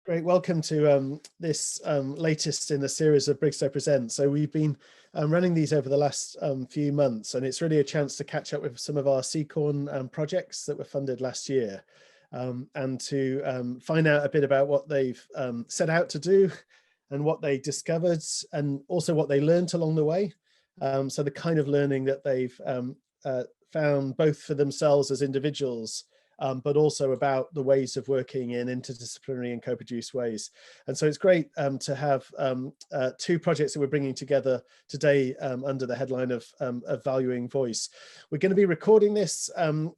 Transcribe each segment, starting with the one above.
Great, welcome to this latest in the series of Brigstow Presents. So we've been running these over the last few months, and it's really a chance to catch up with some of our CCORN projects that were funded last year, and to find out a bit about what they've set out to do and what they discovered, and also what they learned along the way. So the kind of learning that they've found both for themselves as individuals, but also about the ways of working in interdisciplinary and co-produced ways. And so it's great to have two projects that we're bringing together today under the headline of Valuing Voice. We're going to be recording this,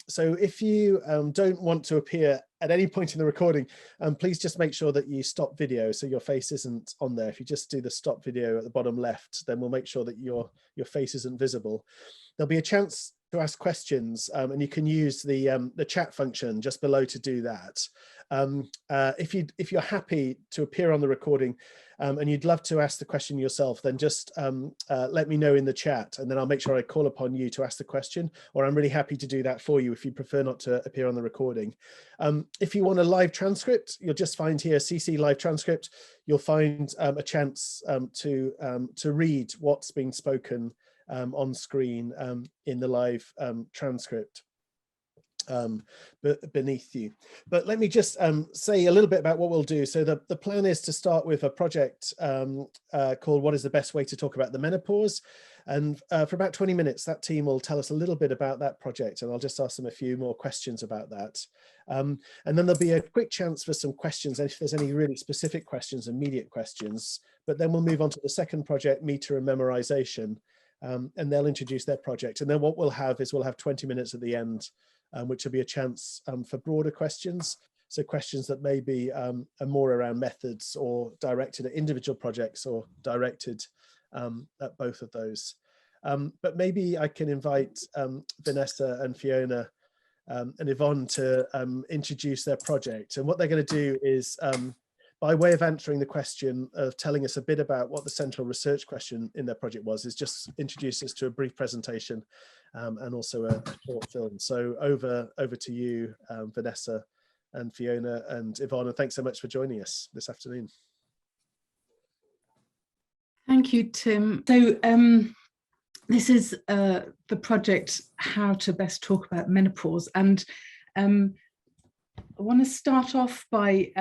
so if you don't want to appear at any point in the recording, please just make sure that you stop video so your face isn't on there. If you just do the stop video at the bottom left, then we'll make sure that your face isn't visible. There'll be a chance to ask questions, and you can use the chat function just below to do that. If you're happy to appear on the recording and you'd love to ask the question yourself, then just let me know in the chat, and then I'll make sure I call upon you to ask the question, or I'm really happy to do that for you if you prefer not to appear on the recording. If you want a live transcript, you'll just find here CC live transcript. You'll find a chance to read what's being spoken on screen in the live transcript beneath you. But let me just say a little bit about what we'll do. So the plan is to start with a project called What is the Best Way to Talk About the Menopause? And for about 20 minutes, that team will tell us a little bit about that project, and I'll just ask them a few more questions about that. And then there'll be a quick chance for some questions, if there's any really specific questions, immediate questions. But then we'll move on to the second project, Metre and Memorisation. And they'll introduce their project. And then what we'll have is we'll have 20 minutes at the end, which will be a chance for broader questions. So questions that may be are more around methods, or directed at individual projects, or directed at both of those. But maybe I can invite Vanessa and Fiona and Yvonne to introduce their project. And what they're going to do is, by way of answering the question of telling us a bit about what the central research question in their project was, is just introduce us to a brief presentation and also a short film. So over to you, Vanessa and Fiona and Yvonne, and thanks so much for joining us this afternoon. Thank you, Tim. So this is the project How to Best Talk About Menopause, and I want to start off by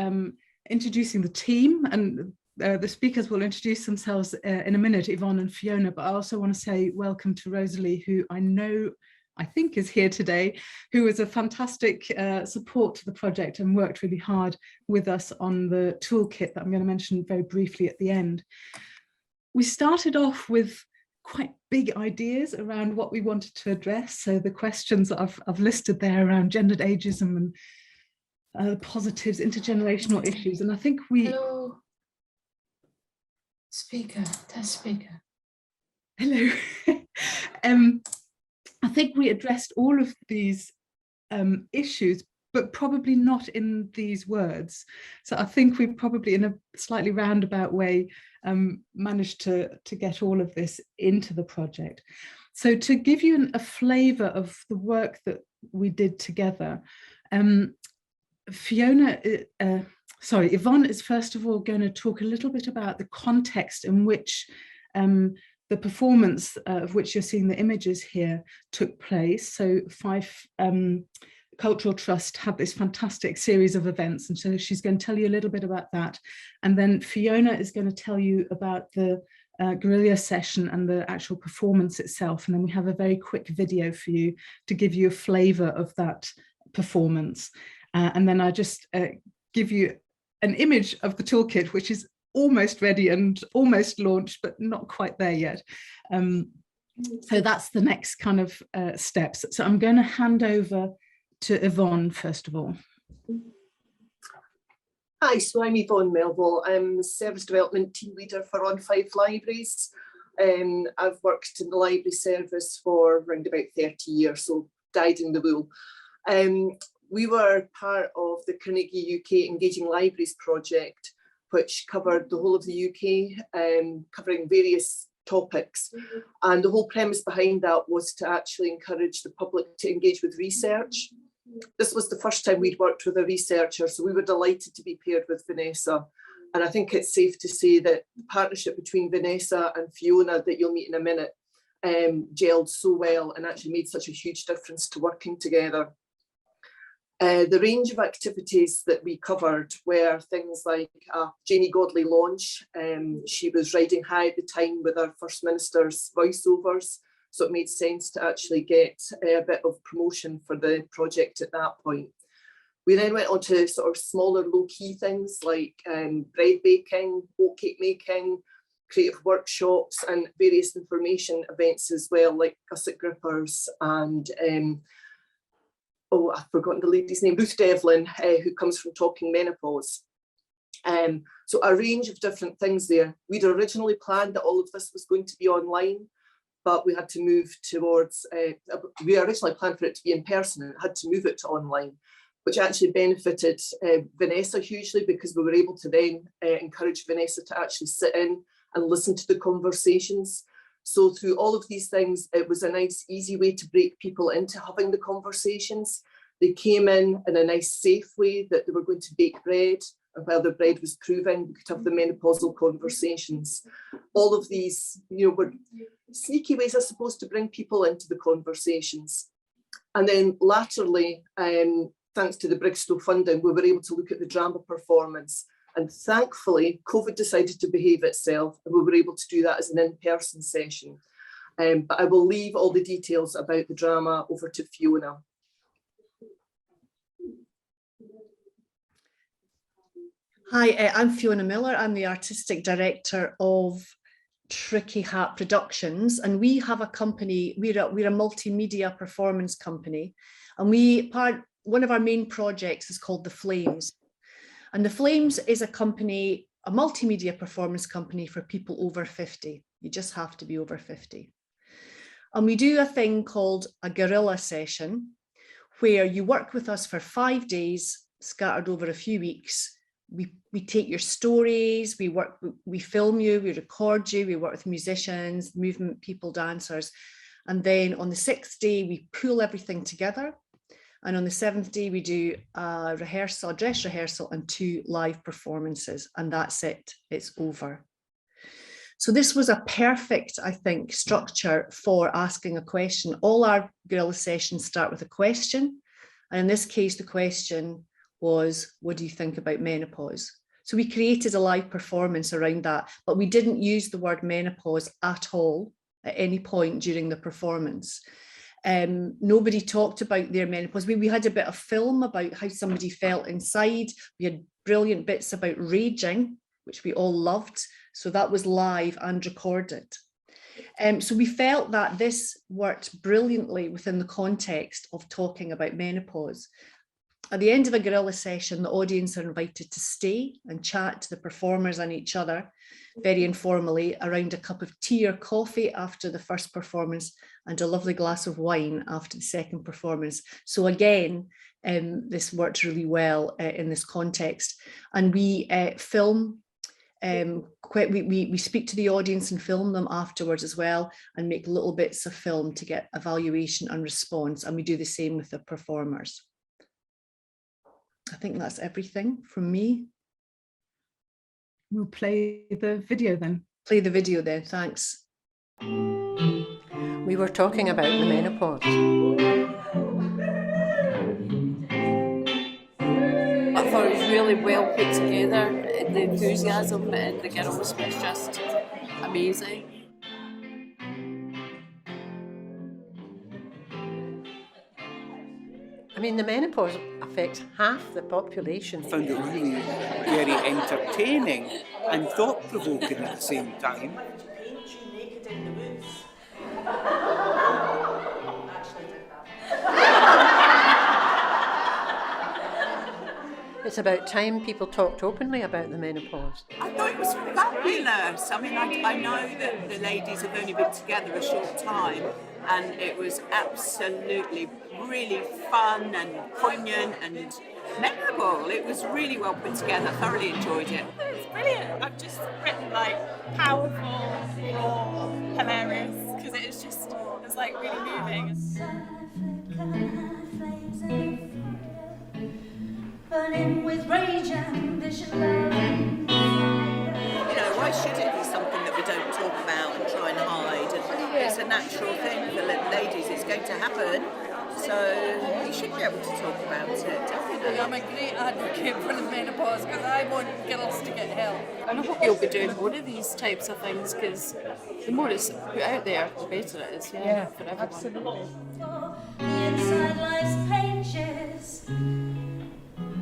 introducing the team, and the speakers will introduce themselves in a minute, Yvonne and Fiona, but I also want to say welcome to Rosalie, who I think is here today, who was a fantastic support to the project and worked really hard with us on the toolkit that I'm going to mention very briefly at the end. We started off with quite big ideas around what we wanted to address. So the questions that I've listed there around gendered ageism and positives, intergenerational issues, and I think we... Hello. Speaker, test speaker. Hello. I think we addressed all of these issues, but probably not in these words. So I think we probably, in a slightly roundabout way, managed to get all of this into the project. So to give you a flavour of the work that we did together, Yvonne is first of all going to talk a little bit about the context in which the performance of which you're seeing the images here took place. So Fife Cultural Trust had this fantastic series of events, and so she's going to tell you a little bit about that. And then Fiona is going to tell you about the guerrilla session and the actual performance itself. And then we have a very quick video for you to give you a flavour of that performance. And then I just give you an image of the toolkit, which is almost ready and almost launched, but not quite there yet. So that's the next kind of steps. So I'm going to hand over to Yvonne, first of all. Hi, so I'm Yvonne Melville. I'm Service Development Team Leader for OnFife Libraries. I've worked in the library service for around about 30 years, so dyed in the wool. We were part of the Carnegie UK Engaging Libraries project, which covered the whole of the UK, covering various topics. And the whole premise behind that was to actually encourage the public to engage with research. this was the first time we'd worked with a researcher, so we were delighted to be paired with Vanessa. And I think it's safe to say that the partnership between Vanessa and Fiona, that you'll meet in a minute, gelled so well and actually made such a huge difference to working together. The range of activities that we covered were things like a Janie Godley launch. She was riding high at the time with our First Minister's voiceovers, so it made sense to actually get a bit of promotion for the project at that point. We then went on to sort of smaller low-key things like bread baking, oatcake making, creative workshops and various information events as well, like gusset grippers and I've forgotten the lady's name, Ruth Devlin, who comes from Talking Menopause. So a range of different things there. We'd originally planned that all of this was going to be online, but we had to move towards, we originally planned for it to be in person and had to move it to online, which actually benefited Vanessa hugely, because we were able to then encourage Vanessa to actually sit in and listen to the conversations. So through all of these things, it was a nice, easy way to break people into having the conversations. They came in a nice, safe way that they were going to bake bread, and while the bread was proving, we could have the menopausal conversations. All of these, were sneaky ways, I suppose, to bring people into the conversations. And then latterly, thanks to the Brigstow funding, we were able to look at the drama performance. And thankfully, COVID decided to behave itself, and we were able to do that as an in-person session. But I will leave all the details about the drama over to Fiona. Hi, I'm Fiona Miller. I'm the Artistic Director of Tricky Hat Productions, and we have a company, we're a multimedia performance company, and one of our main projects is called The Flames. And The Flames is a company, a multimedia performance company for people over 50. You just have to be over 50. And we do a thing called a guerrilla session, where you work with us for 5 days, scattered over a few weeks. We take your stories, we film you, we record you, we work with musicians, movement people, dancers. And then on the 6th day, we pull everything together. And on the 7th day, we do a rehearsal, a dress rehearsal, and 2 live performances. And that's it, it's over. So this was a perfect, I think, structure for asking a question. All our guerrilla sessions start with a question. And in this case, the question was, what do you think about menopause? So we created a live performance around that, but we didn't use the word menopause at all at any point during the performance. Nobody talked about their menopause. We had a bit of film about how somebody felt inside. We had brilliant bits about raging, which we all loved. So that was live and recorded. So we felt that this worked brilliantly within the context of talking about menopause. At the end of a guerrilla session, the audience are invited to stay and chat to the performers and each other very informally around a cup of tea or coffee after the first performance and a lovely glass of wine after the second performance. So again, this worked really well in this context. And we film, we speak to the audience and film them afterwards as well, and make little bits of film to get evaluation and response. And we do the same with the performers. I think that's everything from me. We'll play the video then. Play the video then, thanks. We were talking about the menopause. I thought it was really well put together. The enthusiasm and the girls was just amazing. I mean, the menopause affects half the population. I found it really very entertaining and thought-provoking at the same time. It's about time people talked openly about the menopause. I thought it was fabulous. I mean, I know that the ladies have only been together a short time, and it was absolutely really fun and poignant and memorable. It was really well put together. Thoroughly enjoyed it. It was brilliant. I've just written powerful, raw, hilarious, because it was really moving. a natural thing for ladies. It's going to happen. So we should be able to talk about it, definitely. I'm a great advocate for the menopause because I want girls to get help. And I hope you'll be doing more of these types of things, because the more it's put out there, the better it is, for everyone. Absolutely. Inside life's pages,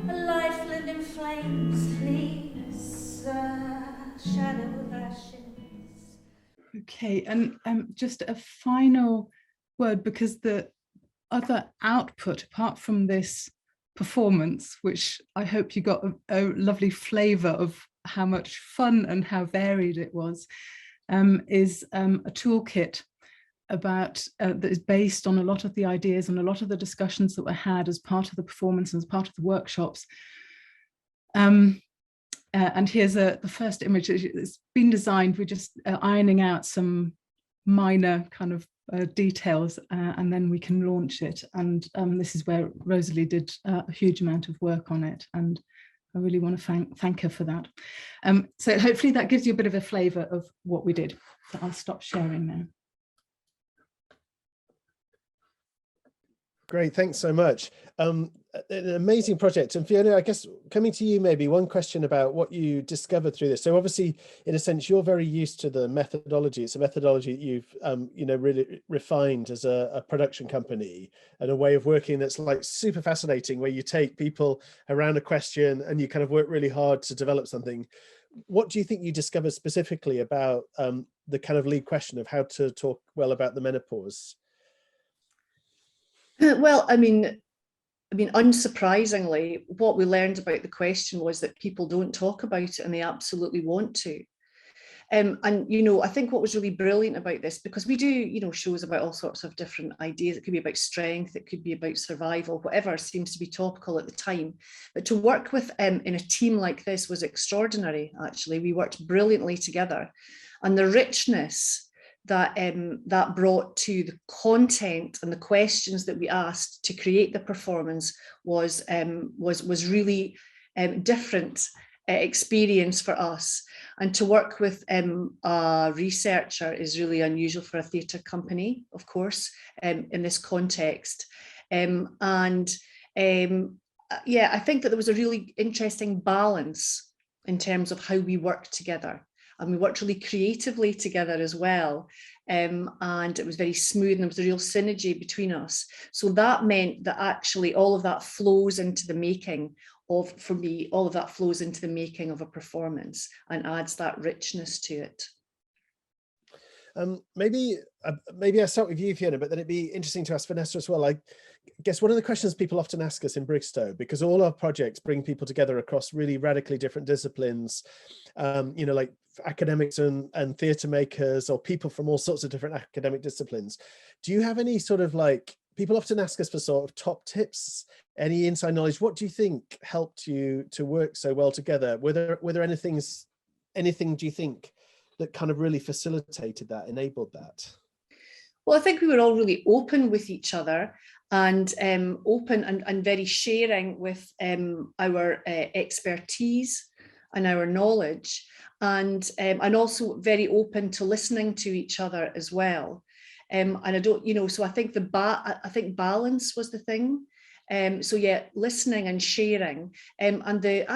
a life lived in flames, please, shadow of ashes. Okay, and just a final word, because the other output, apart from this performance, which I hope you got a lovely flavour of how much fun and how varied it was, is a toolkit about that is based on a lot of the ideas and a lot of the discussions that were had as part of the performance and as part of the workshops. And here's the first image. It's been designed. We're just ironing out some minor kind of details, and then we can launch it. And this is where Rosalie did a huge amount of work on it, and I really want to thank her for that. So hopefully that gives you a bit of a flavour of what we did. So I'll stop sharing now. Great, thanks so much. An amazing project. And Fiona, I guess coming to you, maybe one question about what you discovered through this. So obviously, in a sense, you're very used to the methodology. It's a methodology that you've really refined as a production company, and a way of working that's like super fascinating, where you take people around a question and you kind of work really hard to develop something. What do you think you discovered specifically about the kind of lead question of how to talk well about the menopause? Well, I mean, unsurprisingly, what we learned about the question was that people don't talk about it, and they absolutely want to. And I think what was really brilliant about this, because we do shows about all sorts of different ideas. It could be about strength, it could be about survival, whatever seems to be topical at the time. But to work with in a team like this was extraordinary. Actually, we worked brilliantly together, and the richness that brought to the content and the questions that we asked to create the performance was really different experience for us. And to work with a researcher is really unusual for a theatre company, of course, in this context. Yeah, I think that there was a really interesting balance in terms of how we worked together. And we worked really creatively together as well. And it was very smooth, and there was a real synergy between us. So that meant that actually all of that flows into the making of, for me, all of that flows into the making of a performance and adds that richness to it. Maybe I'll start with you, Fiona, but then it'd be interesting to ask Vanessa as well. I guess one of the questions people often ask us in Brigstow, because all our projects bring people together across really radically different disciplines, like academics and theatre makers, or people from all sorts of different academic disciplines. Do you have any sort of people often ask us for sort of top tips, any inside knowledge? What do you think helped you to work so well together? Were there anything do you think that kind of really facilitated that, enabled that? Well, I think we were all really open with each other, and open and very sharing with our expertise and our knowledge, and also very open to listening to each other as well. And I don't, so I think I think balance was the thing. So yeah, listening and sharing, and the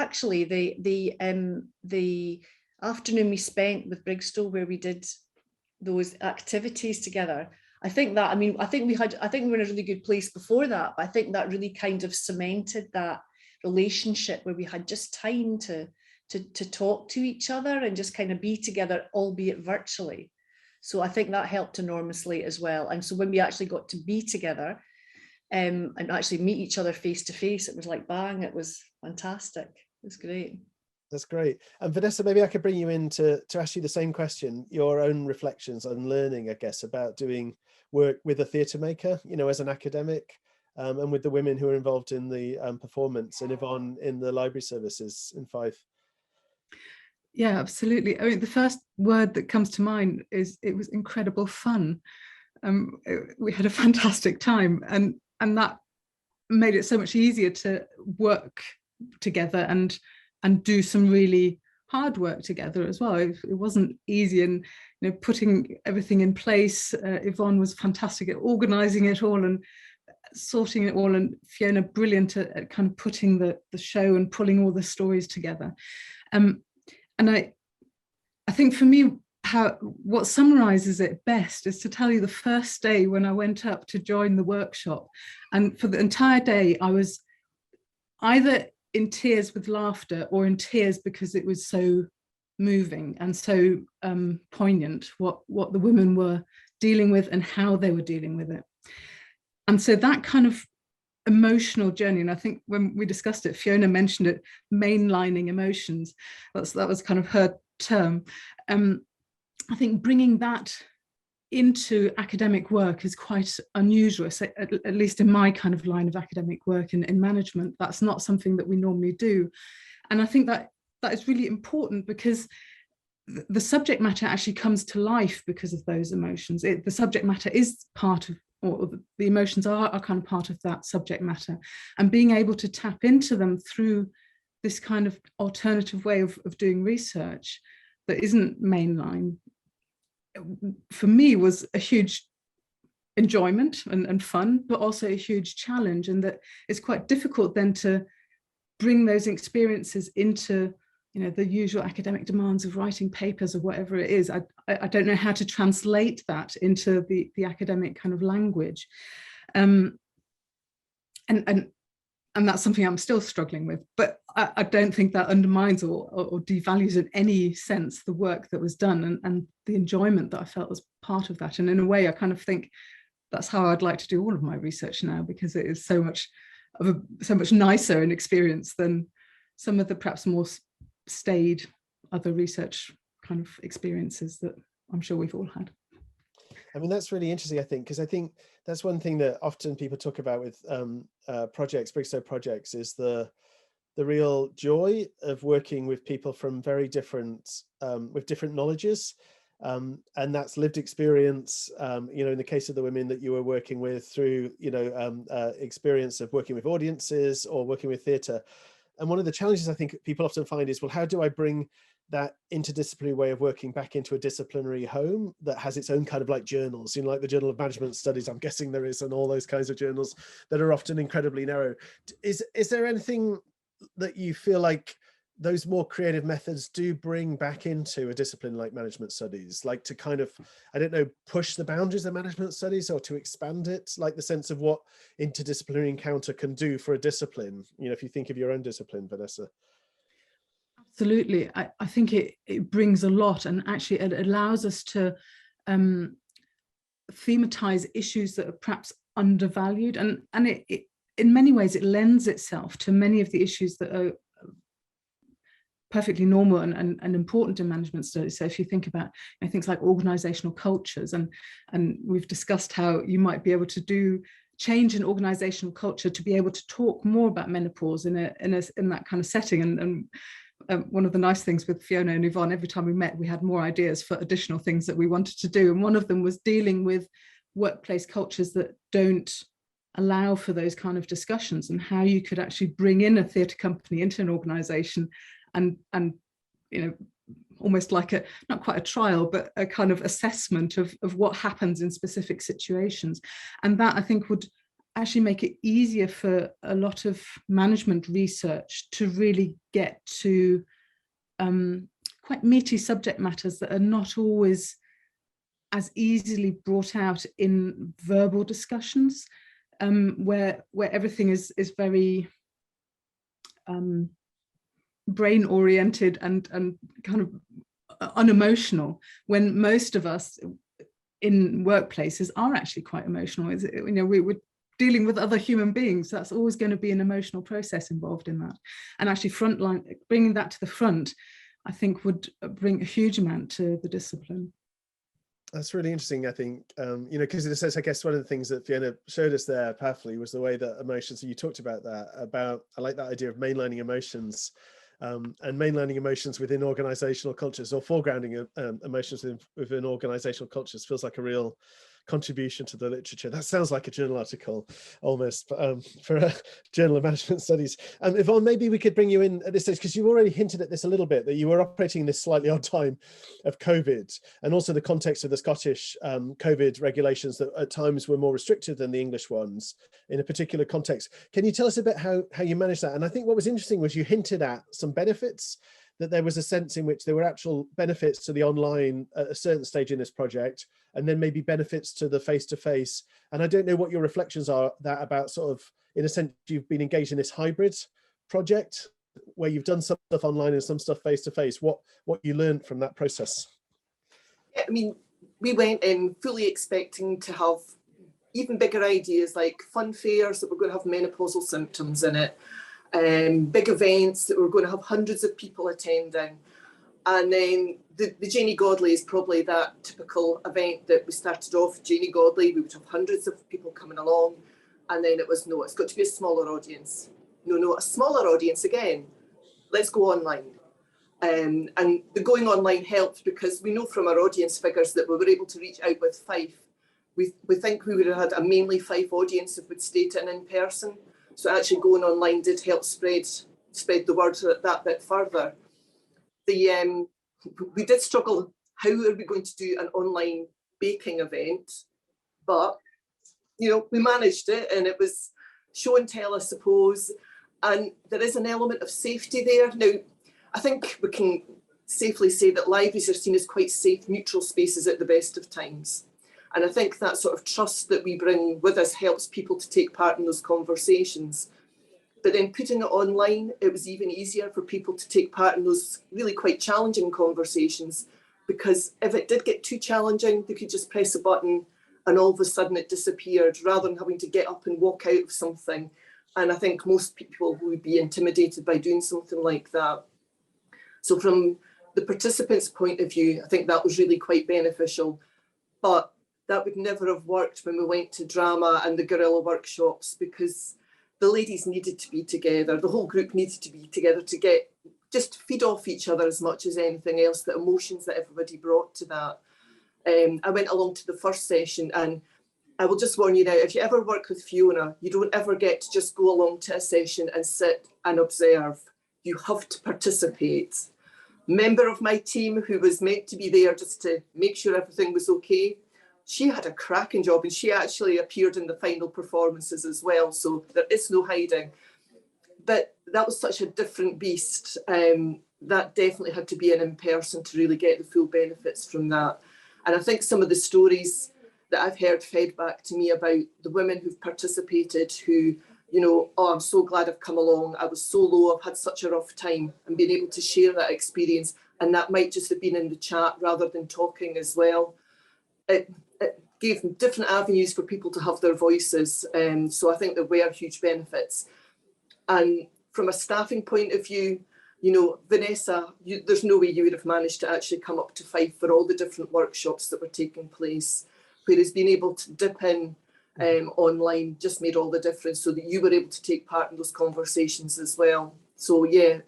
afternoon we spent with Brigstow, where we did those activities together, I think we were in a really good place before that, but I think that really kind of cemented that relationship where we had just time to talk to each other and just kind of be together, albeit virtually. So I think that helped enormously as well. And so when we actually got to be together and actually meet each other face to face, it was like bang, it was fantastic. It was great. That's great. And Vanessa, maybe I could bring you in to ask you the same question, your own reflections on learning, I guess, about doing work with a theatre maker, as an academic, and with the women who are involved in the performance, and Yvonne in the library services in Fife. Yeah, absolutely. I mean, the first word that comes to mind is it was incredible fun. We had a fantastic time, and that made it so much easier to work together and do some really hard work together as well. It wasn't easy, and putting everything in place. Yvonne was fantastic at organising it all and sorting it all, and Fiona brilliant at kind of putting the show and pulling all the stories together. And I think for me, what summarises it best is to tell you the first day when I went up to join the workshop, and for the entire day I was either in tears with laughter or in tears because it was so moving and so poignant what the women were dealing with and how they were dealing with it. And so that kind of emotional journey, and I think when we discussed it, Fiona mentioned it, mainlining emotions. That was kind of her term. I think bringing that into academic work is quite unusual, at least in my kind of line of academic work in management. That's not something that we normally do. And I think that is really important, because the subject matter actually comes to life because of those emotions. The subject matter is part of, or the emotions are kind of part of that subject matter, and being able to tap into them through this kind of alternative way of doing research that isn't mainline, for me was a huge enjoyment and fun, but also a huge challenge, and that it's quite difficult then to bring those experiences into the usual academic demands of writing papers or whatever it is. I don't know how to translate that into the academic kind of language, and that's something I'm still struggling with. But I don't think that undermines or devalues in any sense the work that was done and the enjoyment that I felt was part of that. And in a way, I kind of think that's how I'd like to do all of my research now, because it is so much nicer an experience than some of the perhaps more staid other research kind of experiences that I'm sure we've all had. I mean, that's really interesting, I think, because I think that's one thing that often people talk about with projects, Brigstow projects, is the real joy of working with people from very different, with different knowledges. And that's lived experience, in the case of the women that you were working with, through, experience of working with audiences or working with theatre. And one of the challenges I think people often find is, well, how do I bring that interdisciplinary way of working back into a disciplinary home that has its own kind of like journals, like the Journal of Management Studies, I'm guessing there is, and all those kinds of journals that are often incredibly narrow. Is there anything that you feel like those more creative methods do bring back into a discipline like management studies, like to kind of, I don't know, push the boundaries of management studies or to expand it, like the sense of what interdisciplinary encounter can do for a discipline, if you think of your own discipline, Vanessa? Absolutely. I think it brings a lot, and actually it allows us to thematize issues that are perhaps undervalued, and it in many ways it lends itself to many of the issues that are perfectly normal and important in management studies. So if you think about things like organizational cultures, and we've discussed how you might be able to change an organizational culture to be able to talk more about menopause in that kind of setting. And one of the nice things with Fiona and Yvonne, every time we met, we had more ideas for additional things that we wanted to do. And one of them was dealing with workplace cultures that don't allow for those kind of discussions, and how you could actually bring in a theatre company into an organization and almost like not quite a trial, but a kind of assessment of what happens in specific situations. And that, I think, would actually make it easier for a lot of management research to really get to quite meaty subject matters that are not always as easily brought out in verbal discussions, where everything is very brain oriented and kind of unemotional, when most of us in workplaces are actually quite emotional. We're dealing with other human beings. That's always going to be an emotional process involved in that. And actually bringing that to the front, I think would bring a huge amount to the discipline. That's really interesting, I think, because in a sense, I guess one of the things that Fiona showed us there powerfully was the way that emotions, so you talked about that, I like that idea of mainlining emotions, and mainlining emotions within organizational cultures, or foregrounding emotions within organizational cultures, feels like a real contribution to the literature. That sounds like a journal article almost, but, for a Journal of Management Studies. Yvonne, maybe we could bring you in at this stage, because you already hinted at this a little bit, that you were operating in this slightly odd time of COVID, and also the context of the Scottish COVID regulations that at times were more restricted than the English ones in a particular context. Can you tell us a bit how you managed that? And I think what was interesting was you hinted at some benefits, that there was a sense in which there were actual benefits to the online at a certain stage in this project, and then maybe benefits to the face-to-face. And I don't know what your reflections are about sort of, in a sense, you've been engaged in this hybrid project where you've done some stuff online and some stuff face-to-face, what you learned from that process. Yeah, I mean, we went in fully expecting to have even bigger ideas, like fun fairs that were going to have menopausal symptoms in it, big events that were going to have hundreds of people attending. And then the Janie Godley is probably that typical event that we started off. Janie Godley, we would have hundreds of people coming along. And then it was, no, it's got to be a smaller audience. No, a smaller audience again. Let's go online. And the going online helped, because we know from our audience figures that we were able to reach out with Fife. We think we would have had a mainly Fife audience if we'd stayed in person. So actually going online did help spread the word that bit further. We did struggle, how are we going to do an online baking event? But, you know, we managed it, and it was show and tell, I suppose. And there is an element of safety there. Now, I think we can safely say that libraries are seen as quite safe, neutral spaces at the best of times. And I think that sort of trust that we bring with us helps people to take part in those conversations. But then putting it online, it was even easier for people to take part in those really quite challenging conversations, because if it did get too challenging, they could just press a button and all of a sudden it disappeared, rather than having to get up and walk out of something. And I think most people would be intimidated by doing something like that. So from the participants' point of view, I think that was really quite beneficial. But that would never have worked when we went to drama and the guerrilla workshops, because the ladies needed to be together. The whole group needed to be together to just feed off each other as much as anything else, the emotions that everybody brought to that. I went along to the first session, and I will just warn you now, if you ever work with Fiona, you don't ever get to just go along to a session and sit and observe. You have to participate. Member of my team who was meant to be there just to make sure everything was okay, she had a cracking job, and she actually appeared in the final performances as well, so there is no hiding. But that was such a different beast. That definitely had to be in person to really get the full benefits from that. And I think some of the stories that I've heard fed back to me about the women who've participated, who, you know, oh, I'm so glad I've come along, I was so low, I've had such a rough time, and being able to share that experience, and that might just have been in the chat rather than talking as well. It gave different avenues for people to have their voices. So I think there were huge benefits. And from a staffing point of view, you know, Vanessa, there's no way you would have managed to actually come up to Fife for all the different workshops that were taking place, whereas being able to dip in online just made all the difference, so that you were able to take part in those conversations as well. So yeah,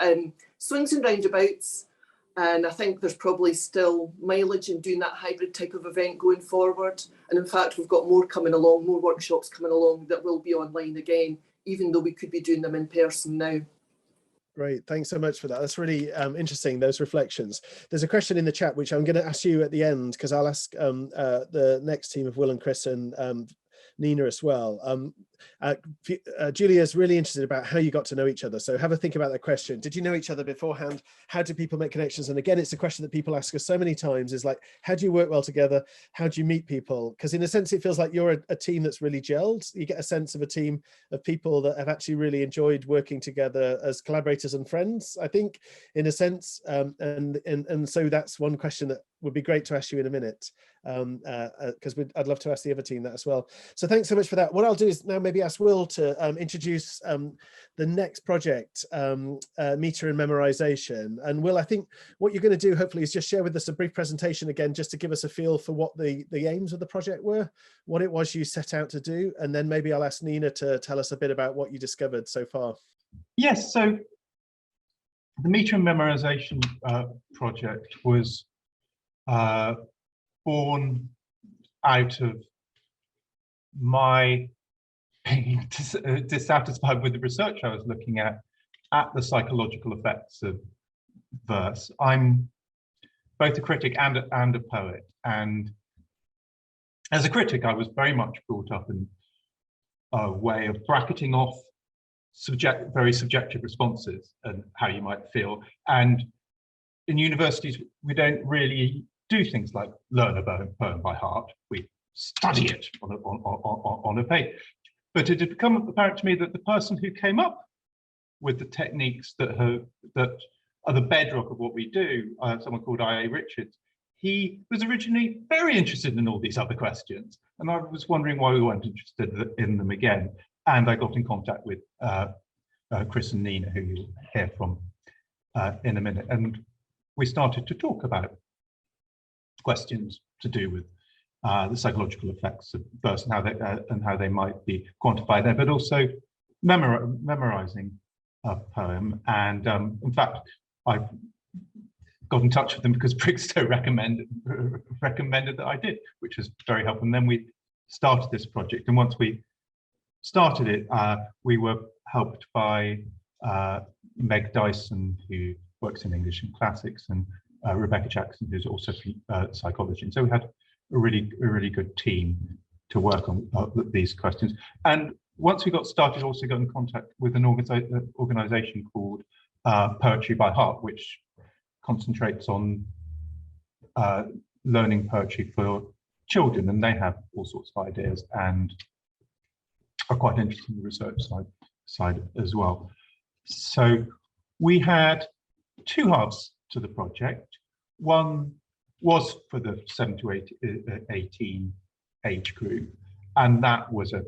swings and roundabouts. And I think there's probably still mileage in doing that hybrid type of event going forward. And in fact, we've got more coming along, more workshops coming along that will be online again, even though we could be doing them in person now. Great, thanks so much for that. That's really interesting, those reflections. There's a question in the chat, which I'm going to ask you at the end, because I'll ask the next team of Will and Chris and Nina as well. Julia's really interested about how you got to know each other. So have a think about that question. Did you know each other beforehand? How do people make connections? And again, it's a question that people ask us so many times, is like, how do you work well together? How do you meet people? Because in a sense, it feels like you're a team that's really gelled. You get a sense of a team of people that have actually really enjoyed working together as collaborators and friends, I think, in a sense. And so that's one question that would be great to ask you in a minute, because I'd love to ask the other team that as well. So thanks so much for that. What I'll do is now maybe ask Will to introduce the next project, Metre and Memorisation. And Will, I think what you're going to do hopefully is just share with us a brief presentation again, just to give us a feel for what the aims of the project were, what it was you set out to do, and then maybe I'll ask Nina to tell us a bit about what you discovered so far. Yes, so the Metre and Memorisation project was born out of my being dissatisfied with the research I was looking at the psychological effects of verse. I'm both a critic and a poet, and as a critic, I was very much brought up in a way of bracketing off very subjective responses and how you might feel. And in universities, we don't really do things like learn a poem by heart. We study it on a page. But it had become apparent to me that the person who came up with the techniques that are the bedrock of what we do, someone called I.A. Richards, he was originally very interested in all these other questions. And I was wondering why we weren't interested in them again. And I got in contact with Chris and Nina, who you'll hear from in a minute. And we started to talk about questions to do with the psychological effects of verse and how they might be quantified there, but also memorizing a poem. And in fact, I got in touch with them because Brigstow recommended that I did, which was very helpful. And then we started this project. And once we started it, we were helped by Meg Dyson, who works in English and classics, and Rebecca Jackson, who's also psychology. And so we had a really good team to work on these questions. And once we got started, also got in contact with an organization called Poetry by Heart, which concentrates on learning poetry for children, and they have all sorts of ideas and are quite interested in the research side as well. So we had two halves to the project. One was for the 7 to 18 age group, and that was a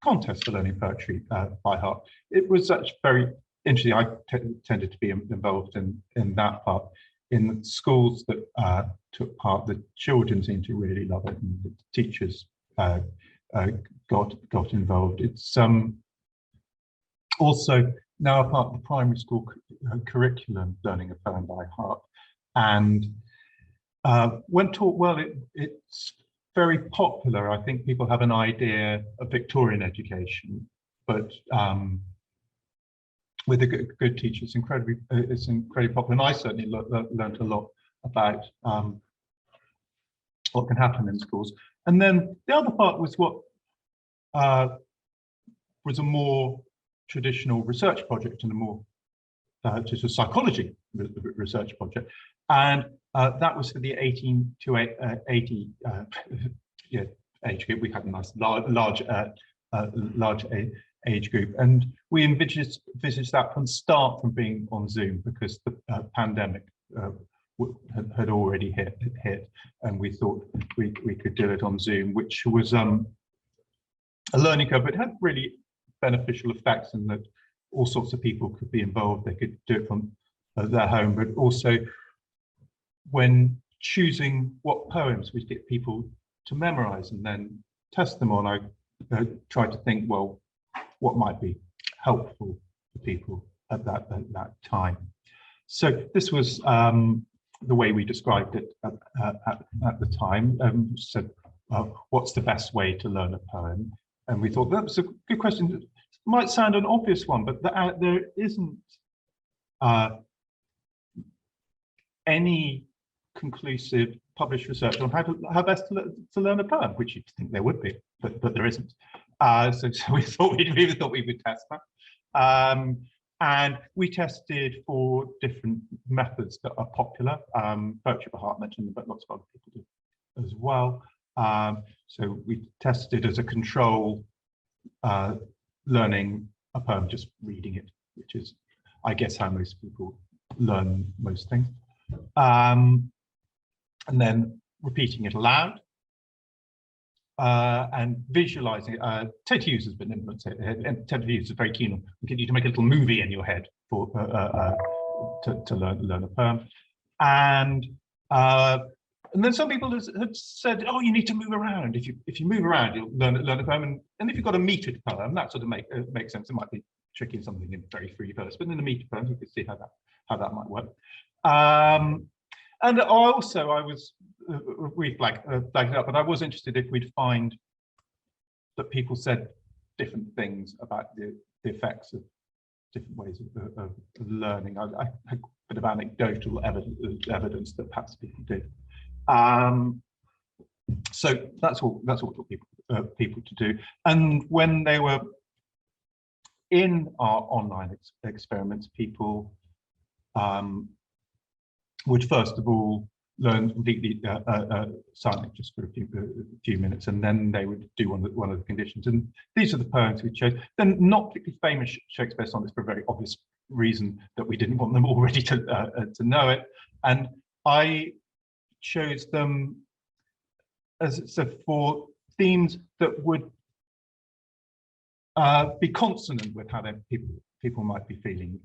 contest for learning poetry by heart. It was such very interesting. I tended to be involved in that part. In schools that took part, the children seemed to really love it, and the teachers got involved. It's also now a part of the primary school curriculum, learning a poem by heart. And when taught well, it's very popular. I think people have an idea of Victorian education, but with a good teacher, it's incredibly popular. And I certainly learned a lot about what can happen in schools. And then the other part was what was a more traditional research project and a more just a psychology research project. And that was for the 18 to 80 age group. We had a nice large age group, and we envisaged that from start from being on Zoom, because the pandemic had already hit, and we thought we could do it on Zoom, which was a learning curve, but had really beneficial effects in that all sorts of people could be involved. They could do it from their home, but also when choosing what poems we get people to memorize and then test them on, I tried to think, well, what might be helpful for people at that time. So this was the way we described it at the time. Said, what's the best way to learn a poem? And we thought that was a good question. It might sound an obvious one, but there isn't any conclusive published research on how best to learn a poem, which you'd think there would be, but there isn't. So we thought we would test that. And we tested 4 different methods that are popular. Poetry by Heart mentioned them, but lots of other people do as well. So we tested as a control learning a poem, just reading it, which is, I guess, how most people learn most things. And then repeating it aloud. And visualizing it. Ted Hughes has been implemented, and Ted Hughes is very keen on getting you to make a little movie in your head for to learn a poem. And then some people had said, oh, you need to move around. If you move around, you'll learn a poem. And if you've got a metered poem, that sort of makes sense. It might be tricky in something in very free verse, but in a metered poem, you can see how that might work. And also, we flagged it up, but I was interested if we'd find that people said different things about the effects of different ways of learning. I had a bit of anecdotal evidence that perhaps people did. So that's what people to do. And when they were in our online experiments, people would first of all learn completely silently just for a few minutes, and then they would do one of the conditions. And these are the poems we chose. They're not particularly famous Shakespeare sonnets for a very obvious reason, that we didn't want them already to know it. And I chose them as so for themes that would be consonant with how people might be feeling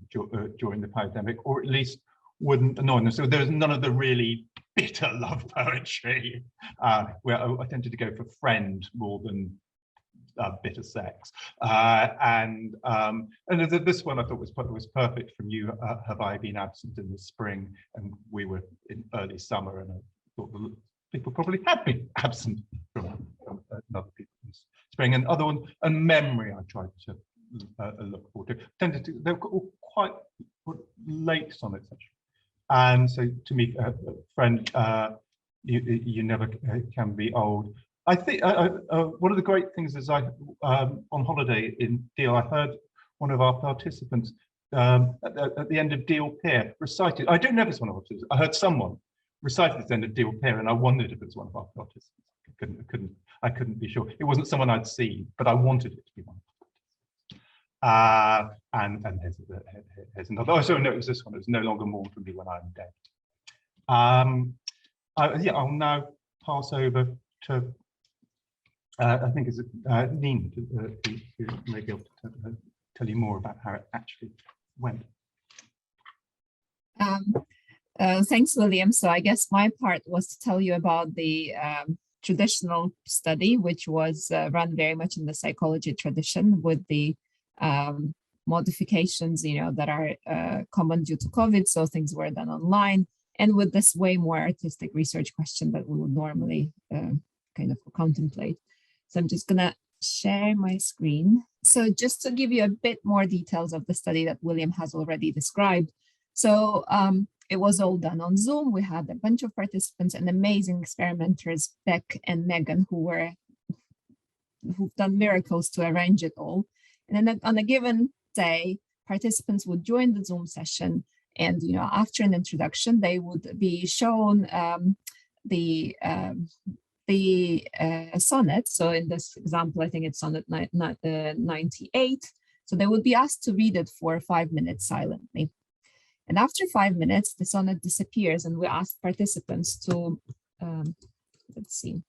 during the pandemic, or at least wouldn't annoy them. So there's none of the really bitter love poetry, where I tended to go for friend more than bitter sex. And this one I thought was perfect from You Have I Been Absent in the Spring, and we were in early summer, and I thought people probably had been absent from another people's spring. And other one, and Memory, I tried to look forward to. They're all quite late sonnets, actually. And so to me, friend, you never can be old. I think one of the great things is on holiday in Deal, I heard one of our participants at the end of Deal Pier recited. I don't know if it's one of our participants. I heard someone recited at the end of Deal Pier, and I wondered if it was one of our participants. I couldn't be sure. It wasn't someone I'd seen, but I wanted it to be one. And here's another. Oh, so no, it was this one. It was No Longer Mourn for Me When I'm Dead. Yeah, I'll now pass over to I think it's Nina, who may be able to tell you more about how it actually went. Thanks, William. So I guess my part was to tell you about the traditional study, which was run very much in the psychology tradition, with the modifications, that are common due to COVID. So things were done online, and with this way more artistic research question that we would normally kind of contemplate. So I'm just gonna share my screen. So just to give you a bit more details of the study that William has already described. So it was all done on Zoom. We had a bunch of participants and amazing experimenters, Beck and Megan, who've done miracles to arrange it all. And then on a given day, participants would join the Zoom session, and after an introduction, they would be shown the sonnet. So in this example, I think it's sonnet 98. So they would be asked to read it for 5 minutes silently. And after 5 minutes, the sonnet disappears, and we asked participants to, let's see,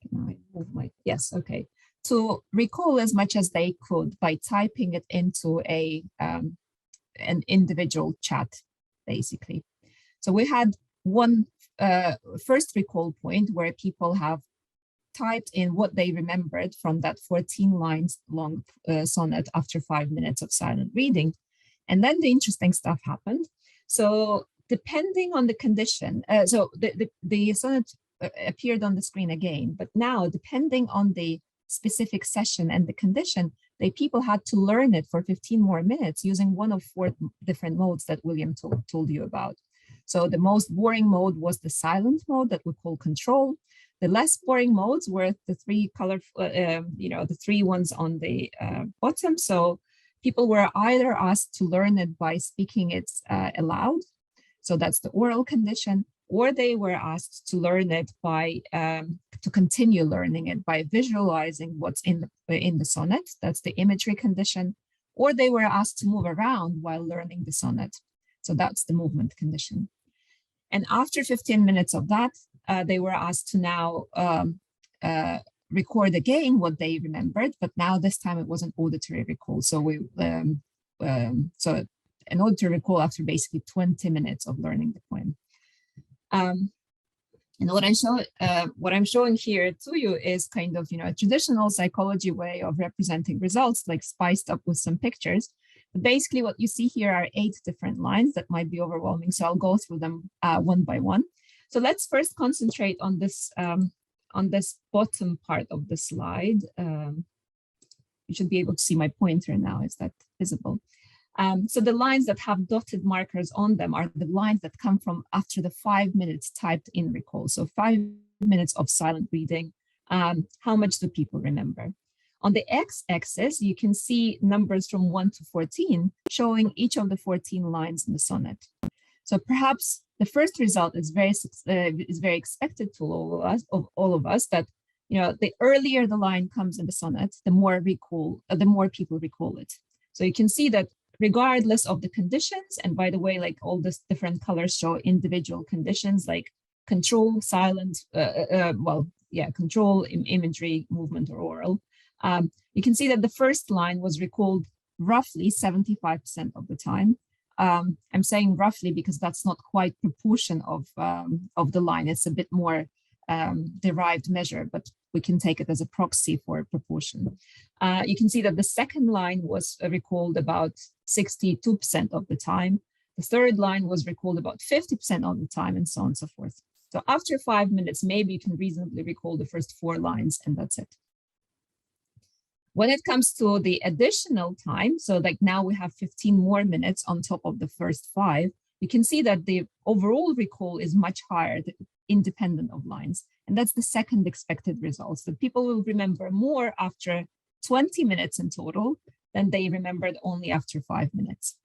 can I move my, yes, okay, to recall as much as they could by typing it into an individual chat, basically. So we had one first recall point where people have typed in what they remembered from that 14 lines long sonnet after 5 minutes of silent reading. And then the interesting stuff happened. So depending on the condition, so the sonnet appeared on the screen again, but now depending on the specific session and the condition, the people had to learn it for 15 more minutes using one of 4 different modes that William told you about. So the most boring mode was the silent mode that we call control. The less boring modes were the 3 colorful, the 3 ones on the bottom. So people were either asked to learn it by speaking it aloud, so that's the oral condition, or they were asked to learn it by to continue learning it by visualizing what's in the sonnet, that's the imagery condition, or they were asked to move around while learning the sonnet, so that's the movement condition. And after 15 minutes of that, they were asked to now record again what they remembered, but now this time it was an auditory recall. So so an auditory recall after basically 20 minutes of learning the poem. And what I'm showing here to you is kind of a traditional psychology way of representing results, like spiced up with some pictures. But basically what you see here are 8 different lines that might be overwhelming. So I'll go through them one by one. So let's first concentrate on this on this bottom part of the slide, you should be able to see my pointer now. Is that visible? So the lines that have dotted markers on them are the lines that come from after the 5 minutes typed in recall. So 5 minutes of silent reading. How much do people remember? On the x-axis, you can see numbers from 1 to 14, showing each of the 14 lines in the sonnet. So perhaps the first result is very expected to all of us that, you know, the earlier the line comes in the sonnet, the more people recall it. So you can see that regardless of the conditions, and by the way, like all these different colors show individual conditions like control, silent, control, imagery, movement, or oral. You can see that the first line was recalled roughly 75% of the time. I'm saying roughly because that's not quite proportion of the line. It's a bit more derived measure, but we can take it as a proxy for proportion. You can see that the second line was recalled about 62% of the time. The third line was recalled about 50% of the time, and so on and so forth. So after 5 minutes, maybe you can reasonably recall the first 4 lines, and that's it. When it comes to the additional time, so like now we have 15 more minutes on top of the first 5, you can see that the overall recall is much higher, independent of lines. And that's the second expected result. So people will remember more after 20 minutes in total than they remembered only after 5 minutes.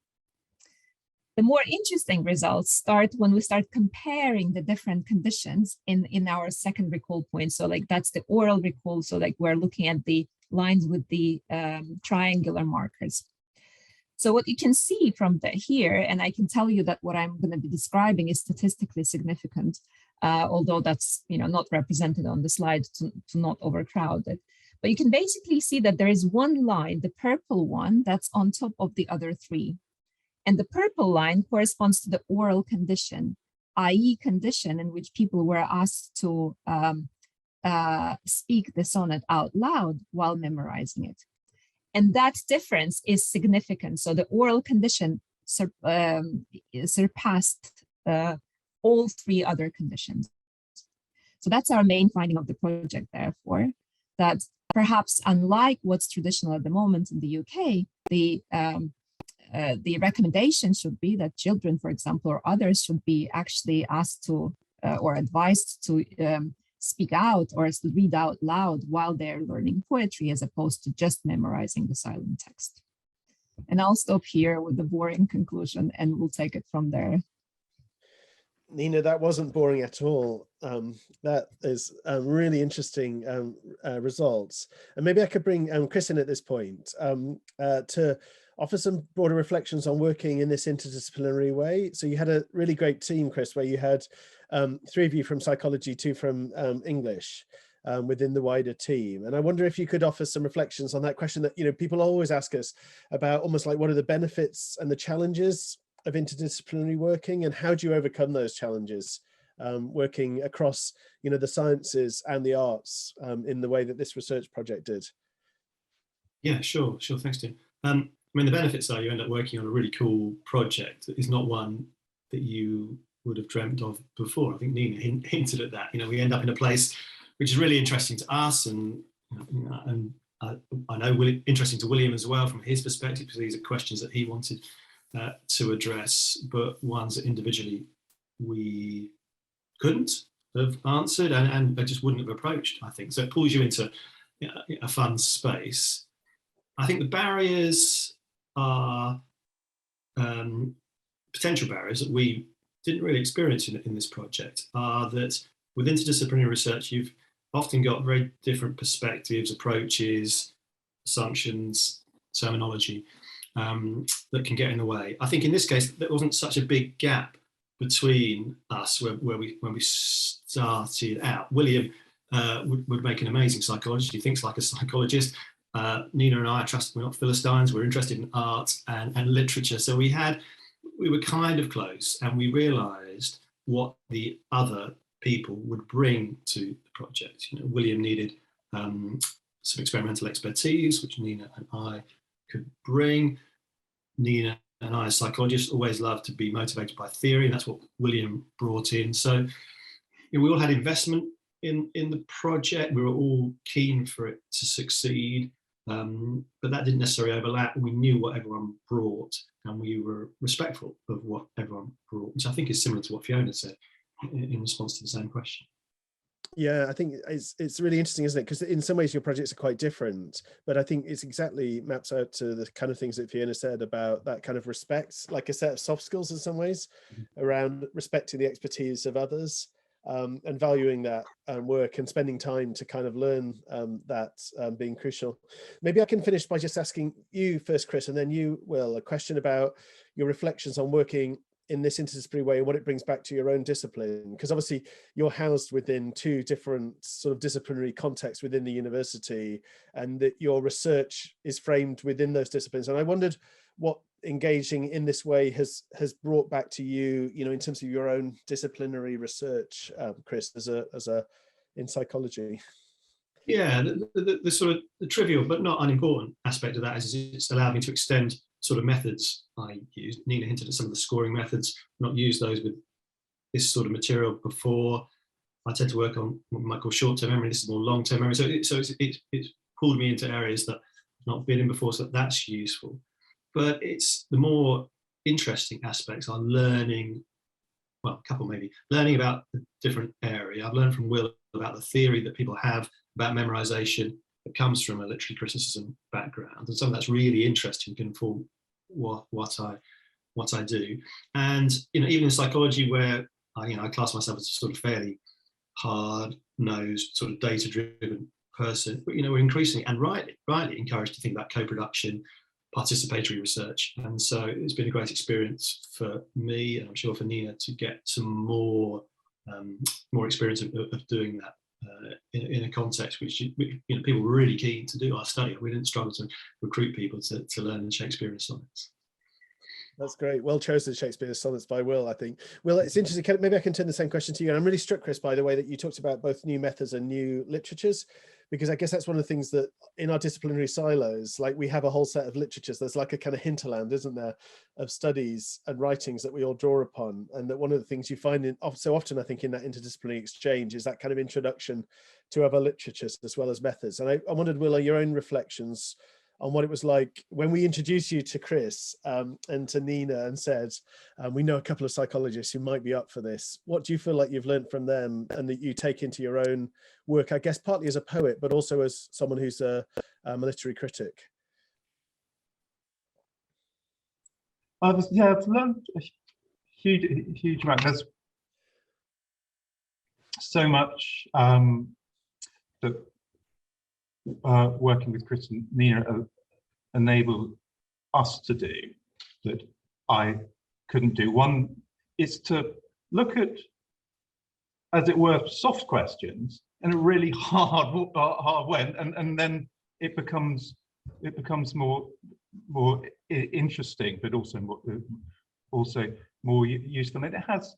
The more interesting results start when we start comparing the different conditions in our second recall point. So like that's the oral recall. So like we're looking at the lines with the triangular markers. So what you can see from here, and I can tell you that what I'm going to be describing is statistically significant, although that's not represented on the slide to not overcrowd it. But you can basically see that there is one line, the purple one, that's on top of the other 3. And the purple line corresponds to the oral condition, i.e. condition in which people were asked to speak the sonnet out loud while memorizing it. And that difference is significant. So the oral condition surpassed all 3 other conditions. So that's our main finding of the project, therefore, that perhaps unlike what's traditional at the moment in the UK, the recommendation should be that children, for example, or others should be actually asked to or advised to speak out or read out loud while they're learning poetry, as opposed to just memorizing the silent text. And I'll stop here with the boring conclusion and we'll take it from there. Nina, that wasn't boring at all. That is really interesting results. And maybe I could bring Chris in at this point to offer some broader reflections on working in this interdisciplinary way. So you had a really great team, Chris, where you had 3 of you from psychology, 2 from English within the wider team. And I wonder if you could offer some reflections on that question that people always ask us about, almost like what are the benefits and the challenges of interdisciplinary working, and how do you overcome those challenges working across the sciences and the arts in the way that this research project did? Yeah, sure, thanks, Tim. I mean, the benefits are you end up working on a really cool project that is not one that you would have dreamt of before. I think Nina hinted at that. We end up in a place which is really interesting to us, and I know interesting to William as well from his perspective, because these are questions that he wanted to address, but ones that individually we couldn't have answered and just wouldn't have approached, I think. So it pulls you into a fun space. I think the barriers are potential barriers that we didn't really experience in this project, are that with interdisciplinary research, you've often got very different perspectives, approaches, assumptions, terminology that can get in the way. I think in this case, there wasn't such a big gap between us when we started out. William would make an amazing psychologist. He thinks like a psychologist. Nina and I we're not Philistines, we're interested in art and literature. So we were kind of close, and we realized what the other people would bring to the project. William needed some experimental expertise, which Nina and I could bring. Nina and I, as psychologists, always love to be motivated by theory, and that's what William brought in. So we all had investment in the project, we were all keen for it to succeed, but that didn't necessarily overlap. We knew what everyone brought, and we were respectful of what everyone brought, which I think is similar to what Fiona said in response to the same question. Yeah, I think it's really interesting, isn't it? Because in some ways your projects are quite different, but I think it's exactly maps out to the kind of things that Fiona said about that kind of respect, like a set of soft skills in some ways around respecting the expertise of others, and valuing that work and spending time to kind of learn that being crucial. Maybe I can finish by just asking you first, Chris, and then you, Will, a question about your reflections on working in this interdisciplinary way and what it brings back to your own discipline, because obviously you're housed within two different sort of disciplinary contexts within the university, and that your research is framed within those disciplines. And I wondered what engaging in this way has brought back to you, you know, in terms of your own disciplinary research, Chris, as a in psychology. Yeah, the sort of the trivial but not unimportant aspect of that is it's allowed me to extend sort of methods I use. Nina hinted at some of the scoring methods, not used those with this sort of material before. I tend to work on what we might call short-term memory. This is more long-term memory. So it's pulled me into areas that I've not been in before, so that's useful. But it's the more interesting aspects are learning, well, a couple maybe, learning about the different area. I've learned from Will about the theory that people have about memorisation that comes from a literary criticism background, and some of that's really interesting, can inform what I do. And you know, even in psychology, where I class myself as a sort of fairly hard-nosed, sort of data-driven person, but you know, we're increasingly and rightly encouraged to think about co-production, participatory research, and so it's been a great experience for me, and I'm sure for Nina, to get some more experience of doing that. In a context which people were really keen to do our study. We didn't struggle to recruit people to learn the Shakespearean sonnets. That's great. Well chosen Shakespearean sonnets by Will, I think. Will, it's interesting. Maybe I can turn the same question to you. And I'm really struck, Chris, by the way that you talked about both new methods and new literatures, because I guess that's one of the things that in our disciplinary silos, like we have a whole set of literatures. There's like a kind of hinterland, isn't there, of studies and writings that we all draw upon. And that one of the things you find so often, I think, in that interdisciplinary exchange is that kind of introduction to other literatures as well as methods. And I wondered, Will, are your own reflections on what it was like when we introduced you to Chris and to Nina and said, we know a couple of psychologists who might be up for this. What do you feel like you've learned from them and that you take into your own work, I guess partly as a poet, but also as someone who's a literary critic? I've learned a huge amount. There's so much that working with Chris and Nina enabled us to do that I couldn't do. One is to look at, as it were, soft questions in a really hard way, and then it becomes more interesting, but also more useful. And it has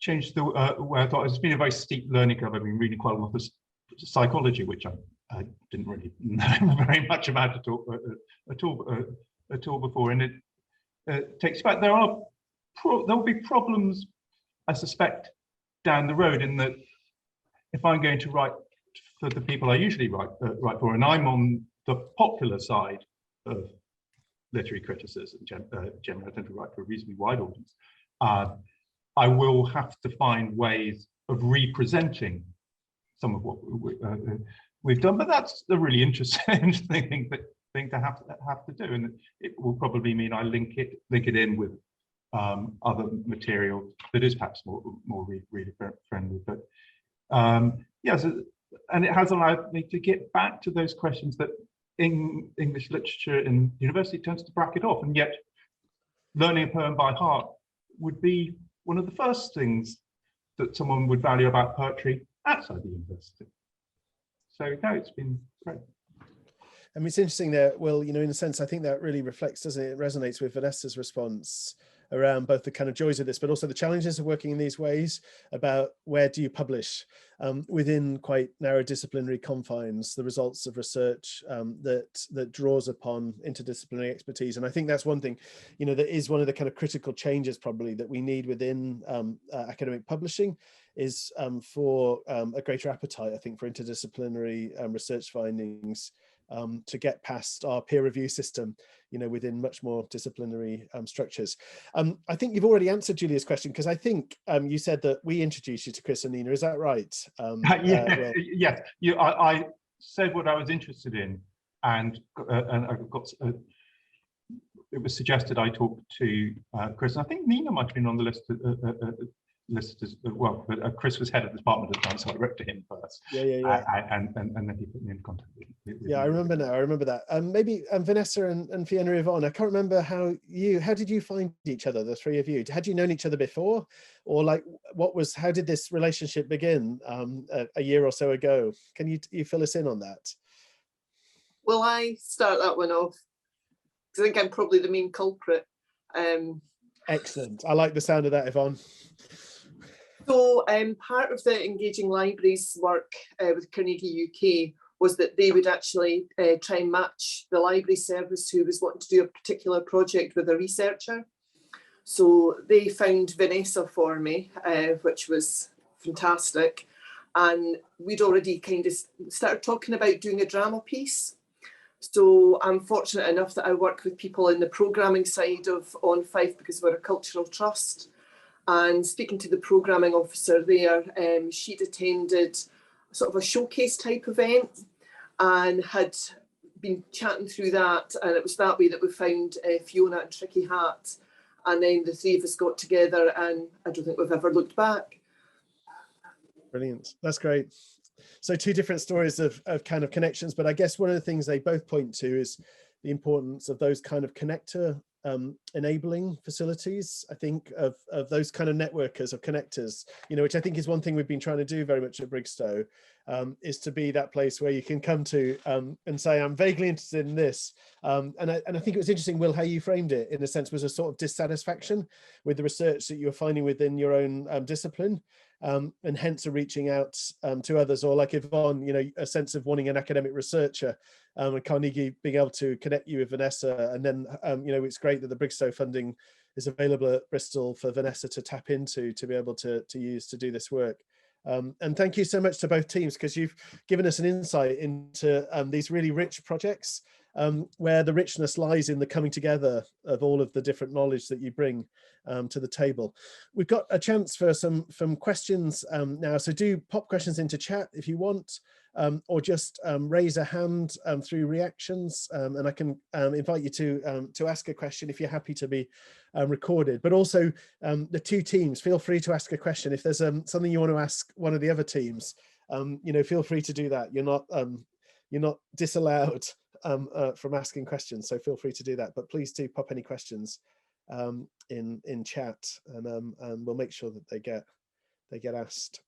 changed the way I thought. It's been a very steep learning curve. I've been reading quite a lot of psychology, which I didn't really know very much about at all before, and it takes back. There will be problems, I suspect, down the road, in that if I'm going to write for the people I usually write for, and I'm on the popular side of literary criticism, generally I tend to write for a reasonably wide audience, I will have to find ways of representing some of what we've done, but that's a really interesting thing to have to do, and it will probably mean I link it in with other material that is perhaps more reader friendly. But and it has allowed me to get back to those questions that in English literature in university tends to bracket off, and yet learning a poem by heart would be one of the first things that someone would value about poetry outside the university. So no, it's been great. I mean, it's interesting that, Will, you know, in a sense, I think that really reflects, doesn't it? It resonates with Vanessa's response around both the kind of joys of this, but also the challenges of working in these ways, about where do you publish within quite narrow disciplinary confines, the results of research that draws upon interdisciplinary expertise. And I think that's one thing, you know, that is one of the kind of critical changes probably that we need within academic publishing, is for a greater appetite, I think, for interdisciplinary research findings to get past our peer review system, you know, within much more disciplinary structures. I think you've already answered Julia's question, because I think you said that we introduced you to Kazanina. Is that right? Yeah, yes. I said what I was interested in, and I got. It was suggested I talk to Chris. And I think Nina might have been on the list. List as well, but Chris was head of the department at the time, so I wrote to him first. Yeah. And then he put me in contact with yeah, I remember now. I remember that. Maybe Vanessa and Fiona Yvonne, I can't remember how did you find each other, the three of you? Had you known each other before, or like how did this relationship begin a year or so ago? Can you fill us in on that? Well, I start that one off because I think I'm probably the main culprit. Excellent. I like the sound of that, Yvonne. So part of the Engaging Libraries work with Carnegie UK was that they would actually try and match the library service who was wanting to do a particular project with a researcher. So they found Vanessa for me, which was fantastic. And we'd already kind of started talking about doing a drama piece. So I'm fortunate enough that I work with people in the programming side of OnFife because we're a cultural trust. And speaking to the programming officer there, she'd attended sort of a showcase type event and had been chatting through that. And it was that way that we found Fiona and Tricky Hat. And then the three of us got together, and I don't think we've ever looked back. Brilliant. That's great. So two different stories of kind of connections, but I guess one of the things they both point to is the importance of those kind of connector enabling facilities, I think, of those kind of networkers, of connectors, you know, which I think is one thing we've been trying to do very much at Brigstow, is to be that place where you can come to and say, I'm vaguely interested in this. And I think it was interesting, Will, how you framed it, in a sense, was a sort of dissatisfaction with the research that you were finding within your own discipline. And hence reaching out to others, or like Yvonne, you know, a sense of wanting an academic researcher, and Carnegie being able to connect you with Vanessa. And then, you know, it's great that the Brigstow funding is available at Bristol for Vanessa to tap into, to be able to use to do this work. And thank you so much to both teams, because you've given us an insight into these really rich projects, where the richness lies in the coming together of all of the different knowledge that you bring to the table. We've got a chance for some questions now, so do pop questions into chat if you want, or just raise a hand through reactions, and I can invite you to ask a question if you're happy to be recorded. But also the two teams, feel free to ask a question. If there's something you want to ask one of the other teams, you know, feel free to do that. You're not disallowed from asking questions, so feel free to do that. But please do pop any questions in chat, and we'll make sure that they get asked.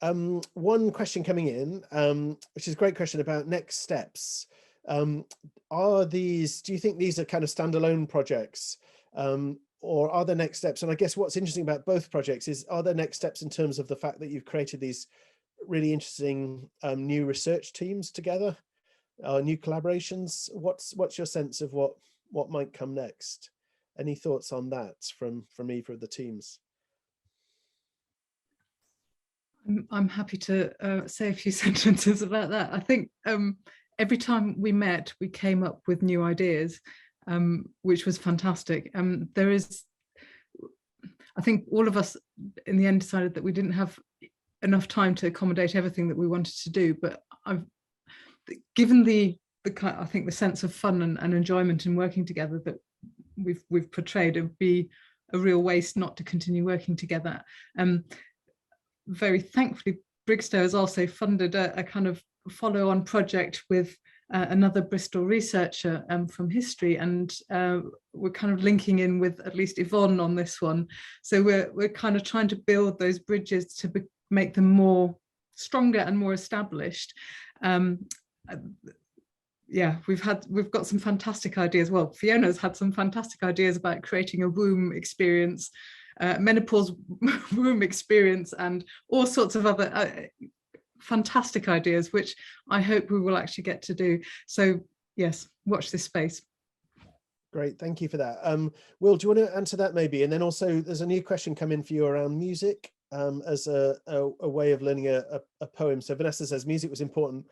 One question coming in, which is a great question about next steps. Do you think these are kind of standalone projects, or are there next steps? And I guess what's interesting about both projects is, are there next steps in terms of the fact that you've created these really interesting new research teams together, new collaborations? What's your sense of what might come next? Any thoughts on that from either of the teams? I'm happy to say a few sentences about that. I think every time we met, we came up with new ideas, which was fantastic. I think all of us in the end decided that we didn't have enough time to accommodate everything that we wanted to do, but given the I think the sense of fun and enjoyment in working together that we've portrayed, it would be a real waste not to continue working together. Very thankfully, Brigstow has also funded a kind of follow-on project with another Bristol researcher from history, and we're kind of linking in with at least Yvonne on this one. So we're kind of trying to build those bridges to make them more stronger and more established. Yeah, we've got some fantastic ideas. Well, Fiona's had some fantastic ideas about creating a womb experience, menopause womb experience, and all sorts of other fantastic ideas, which I hope we will actually get to do. So yes, watch this space. Great, thank you for that. Will, do you want to answer that maybe? And then also there's a new question come in for you around music as a way of learning a poem. So Vanessa says music was important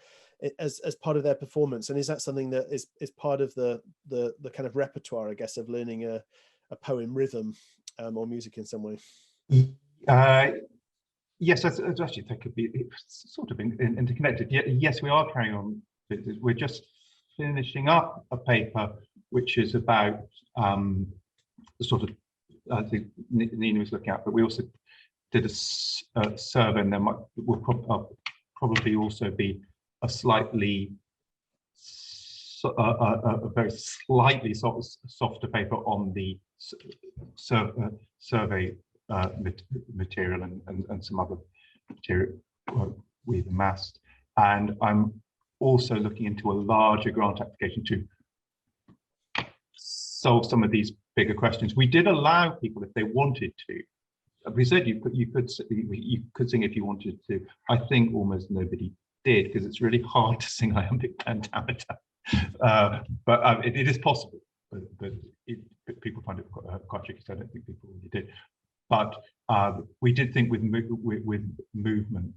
as part of their performance. And is that something that is part of the kind of repertoire, I guess, of learning a poem rhythm or music in some way? Yes, that's actually, that could be sort of interconnected. Yes, we are carrying on. We're just finishing up a paper which is about the sort of, I think Nina was looking at, but we also did a survey, and there will probably also be a slightly, a very slightly softer paper on the survey material and some other material we've amassed. And I'm also looking into a larger grant application to solve some of these bigger questions. We did allow people, if they wanted to, we said you could sing if you wanted to. I think almost nobody did, because it's really hard to sing iambic pentameter. But it is possible, but people find it quite tricky, so I don't think people really did. But we did think with movement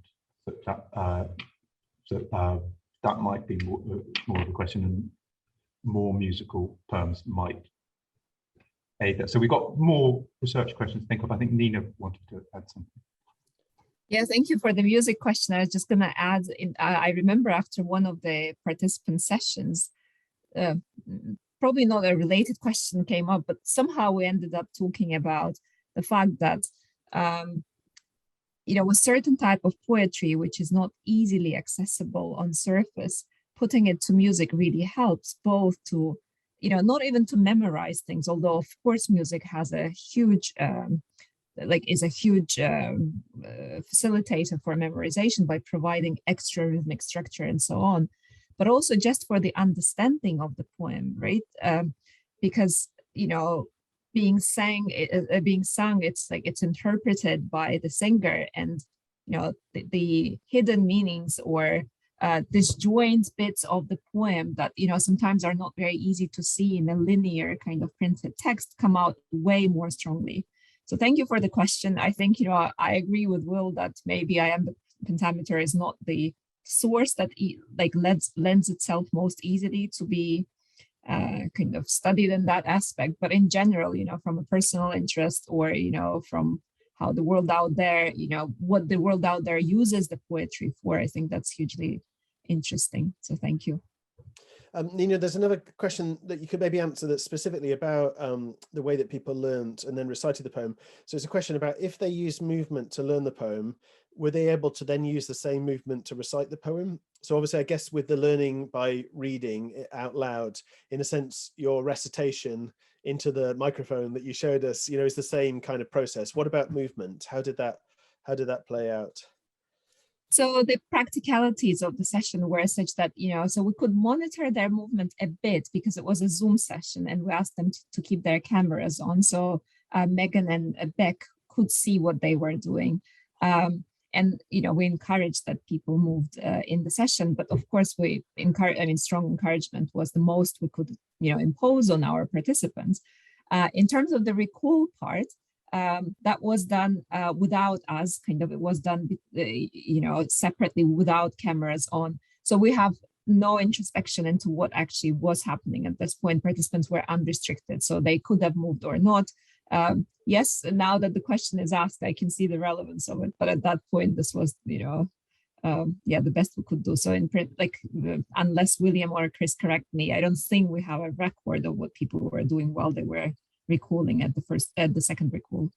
that might be more of a question, and more musical poems might aid that. So we got more research questions to think of. I think Nina wanted to add something. Yeah, thank you for the music question. I was just going to add, I remember after one of the participant sessions, probably not a related question came up, but somehow we ended up talking about the fact that, you know, a certain type of poetry, which is not easily accessible on surface, putting it to music really helps, both to, you know, not even to memorize things, although of course music has a huge, is a huge facilitator for memorization by providing extra rhythmic structure and so on, but also just for the understanding of the poem, right? Because, you know, being sung, it's like it's interpreted by the singer, and, you know, the hidden meanings or disjoint bits of the poem that, you know, sometimes are not very easy to see in a linear kind of printed text come out way more strongly. So thank you for the question. I think, you know, I agree with Will that maybe iambic pentameter is not the source that lends itself most easily to be kind of studied in that aspect. But in general, you know, from a personal interest, or, you know, from how the world out there, you know, what the world out there uses the poetry for, I think that's hugely interesting. So thank you. Nina, there's another question that you could maybe answer that's specifically about the way that people learned and then recited the poem. So it's a question about, if they use movement to learn the poem, were they able to then use the same movement to recite the poem? So obviously, I guess with the learning by reading it out loud, in a sense, your recitation into the microphone that you showed us, you know, is the same kind of process. What about movement? How did that play out? So the practicalities of the session were such that, you know, so we could monitor their movement a bit because it was a Zoom session, and we asked them to keep their cameras on. So Megan and Beck could see what they were doing. And, you know, we encouraged that people moved in the session, but of course we strong encouragement was the most we could, you know, impose on our participants. In terms of the recall part, that was done without us, it was done, you know, separately without cameras on. So we have no introspection into what actually was happening at this point. Participants were unrestricted, so they could have moved or not. Yes, now that the question is asked, I can see the relevance of it. But at that point, this was, you know, the best we could do. So in print, unless William or Chris correct me, I don't think we have a record of what people were doing while they were recalling at the second recall.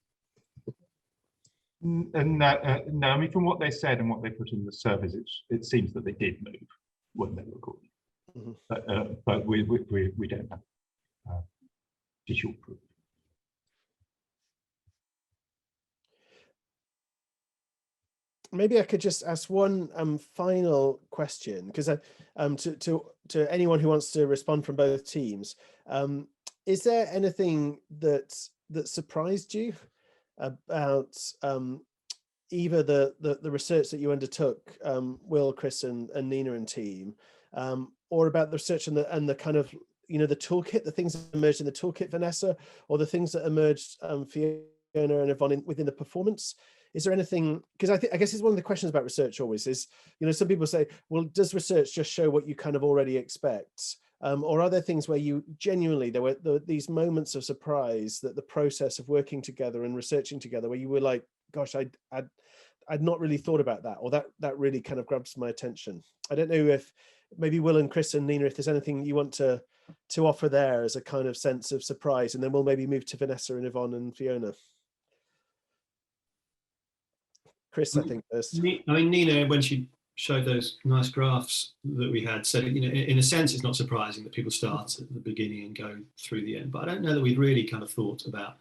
No, I mean, from what they said and what they put in the surveys, it seems that they did move when they recalled. Mm-hmm. But we don't have visual proof. Maybe I could just ask one final question, because to anyone who wants to respond from both teams, is there anything that surprised you about either the research that you undertook, Will, Chris, and Nina and team, or about the research and the kind of you know, the toolkit, the things that emerged in the toolkit, Vanessa, or the things that emerged, Fiona and Yvonne, within the performance? Is there anything, because I guess it's one of the questions about research always is, you know, some people say, well, does research just show what you kind of already expect? Or are there things where you genuinely, there were these moments of surprise that the process of working together and researching together, where you were like, gosh, I'd not really thought about that, or that really kind of grabs my attention. I don't know if maybe Will and Chris and Nina, if there's anything you want to offer there as a kind of sense of surprise, and then we'll maybe move to Vanessa and Yvonne and Fiona. Chris, I think first. I mean, Nina, when she showed those nice graphs that we had, said, you know, in a sense, it's not surprising that people start at the beginning and go through the end. But I don't know that we've really kind of thought about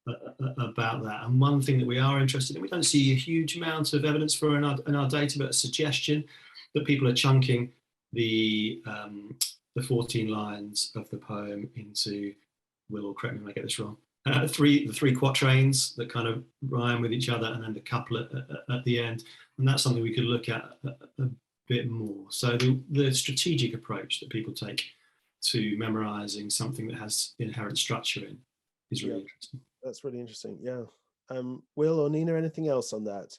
that. And one thing that we are interested in, we don't see a huge amount of evidence for in our data, but a suggestion that people are chunking the 14 lines of the poem into, Will, correct me if I get this wrong, the three quatrains that kind of rhyme with each other, and then the couplet at the end. And that's something we could look at a bit more. So the strategic approach that people take to memorizing something that has inherent structure in is really interesting. That's really interesting. Yeah. Will or Nina, anything else on that?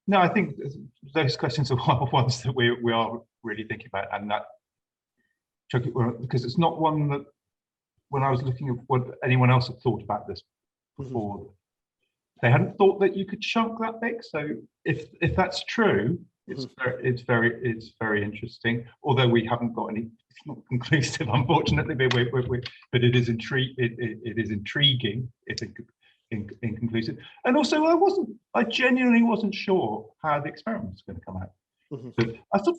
No, I think those questions are ones that we are really thinking about, and that, because it's not one that, when I was looking at what anyone else had thought about this before, they hadn't thought that you could chunk that big. So if that's true, it's very interesting. Although we haven't got any, it's not conclusive, unfortunately, but it is intriguing. It's inconclusive. And also, I genuinely wasn't sure how the experiment was going to come out. But I sort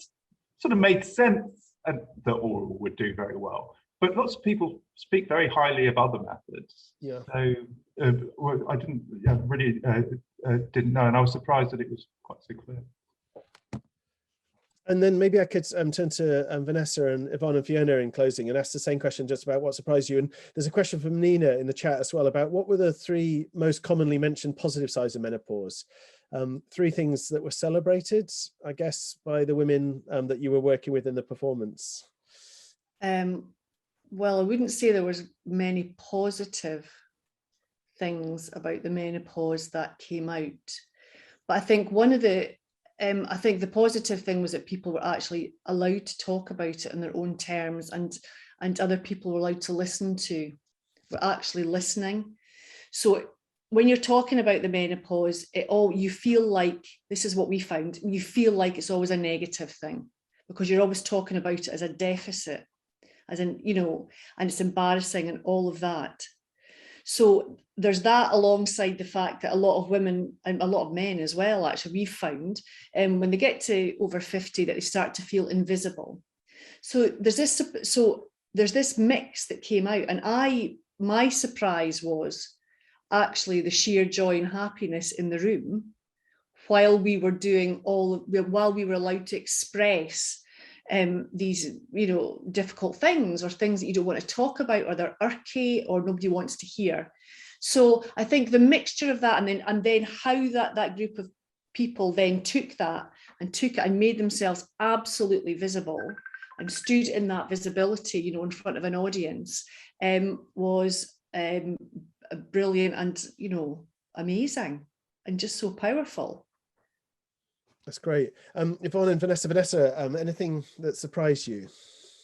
of made sense that oral would do very well. But lots of people speak very highly of other methods. Yeah. So I didn't know, and I was surprised that it was quite so clear. And then maybe I could turn to Vanessa and Yvonne and Fiona in closing and ask the same question just about what surprised you. And there's a question from Nina in the chat as well about what were the 3 most commonly mentioned positive sides of menopause? 3 things that were celebrated, I guess, by the women that you were working with in the performance. Well, I wouldn't say there was many positive things about the menopause that came out, but I think one of the I think the positive thing was that people were actually allowed to talk about it in their own terms, and other people were allowed to listen to, were actually listening. So when you're talking about the menopause, you feel like, this is what we found, you feel like it's always a negative thing, because you're always talking about it as a deficit, as in, you know, and it's embarrassing and all of that. So there's that, alongside the fact that a lot of women and a lot of men as well, actually, we've found when they get to over 50 that they start to feel invisible. So there's this mix that came out, and my surprise was actually the sheer joy and happiness in the room while we were while we were allowed to express these, you know, difficult things, or things that you don't want to talk about, or they're irky, or nobody wants to hear. So I think the mixture of that, and then how that group of people then took that and made themselves absolutely visible and stood in that visibility, you know, in front of an audience, was brilliant and, you know, amazing and just so powerful. That's great. Yvonne and Vanessa, anything that surprised you?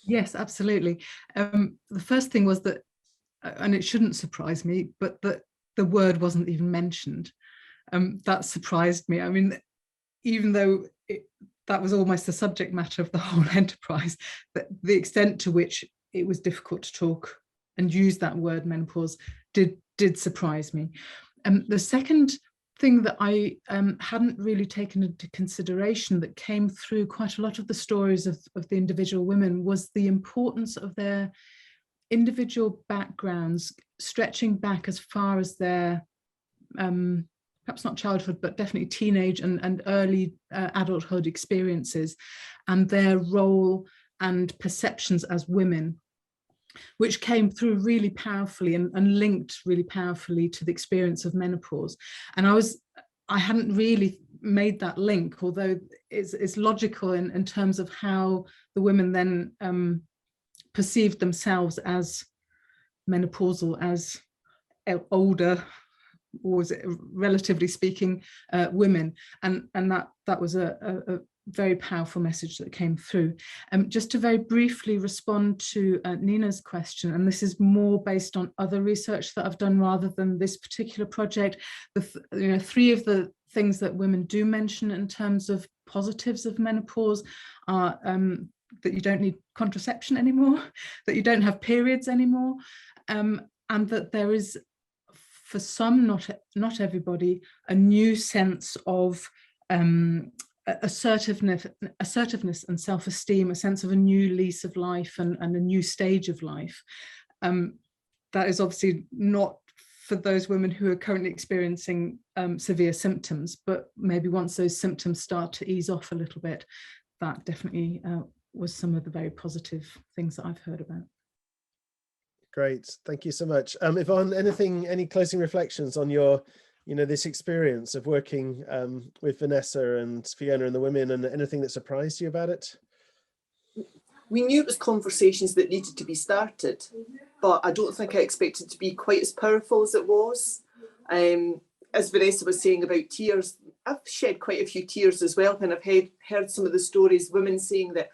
Yes, absolutely. The first thing was that, and it shouldn't surprise me, but that the word wasn't even mentioned. That surprised me. I mean, even though that was almost the subject matter of the whole enterprise, but the extent to which it was difficult to talk and use that word menopause did surprise me. The second thing that I hadn't really taken into consideration that came through quite a lot of the stories of the individual women was the importance of their individual backgrounds, stretching back as far as their perhaps not childhood, but definitely teenage and early adulthood experiences, and their role and perceptions as women, which came through really powerfully and linked really powerfully to the experience of menopause. And I hadn't really made that link, although it's logical in terms of how the women then perceived themselves as menopausal, as older, or was it relatively speaking, women, and that was a very powerful message that came through. Just to very briefly respond to Nina's question, and this is more based on other research that I've done rather than this particular project. Three of the things that women do mention in terms of positives of menopause are that you don't need contraception anymore, that you don't have periods anymore, and that there is, for some, not everybody, a new sense of assertiveness and self-esteem, a sense of a new lease of life and a new stage of life. That is obviously not for those women who are currently experiencing severe symptoms, but maybe once those symptoms start to ease off a little bit, that definitely was some of the very positive things that I've heard about. Great, thank you so much. Yvonne, any closing reflections on your, this experience of working with Vanessa and Fiona and the women, and anything that surprised you about it? We knew it was conversations that needed to be started, but I don't think I expected it to be quite as powerful as it was. As Vanessa was saying about tears, I've shed quite a few tears as well when I've heard some of the stories, women saying that,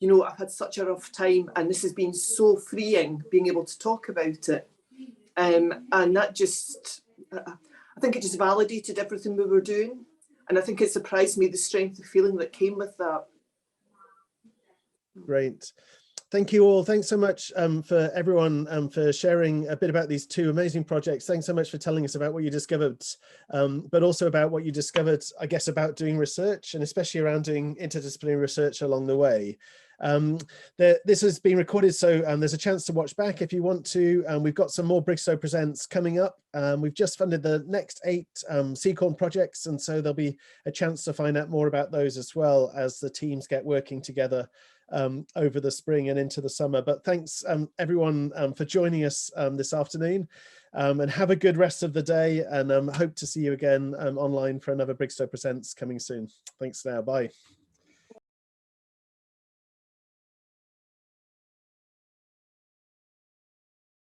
I've had such a rough time and this has been so freeing, being able to talk about it. And that just, I think it just validated everything we were doing. And I think it surprised me, the strength of feeling that came with that. Great. Thank you all. Thanks so much for everyone for sharing a bit about these two amazing projects. Thanks so much for telling us about what you discovered, but also about what you discovered, I guess, about doing research, and especially around doing interdisciplinary research along the way. This has been recorded, so there's a chance to watch back if you want to. We've got some more Brigstow Presents coming up. We've just funded the next 8 CCORN projects, and so there'll be a chance to find out more about those as well as the teams get working together over the spring and into the summer. But thanks everyone for joining us this afternoon, and have a good rest of the day, and hope to see you again online for another Brigstow Presents coming soon. Thanks now, bye.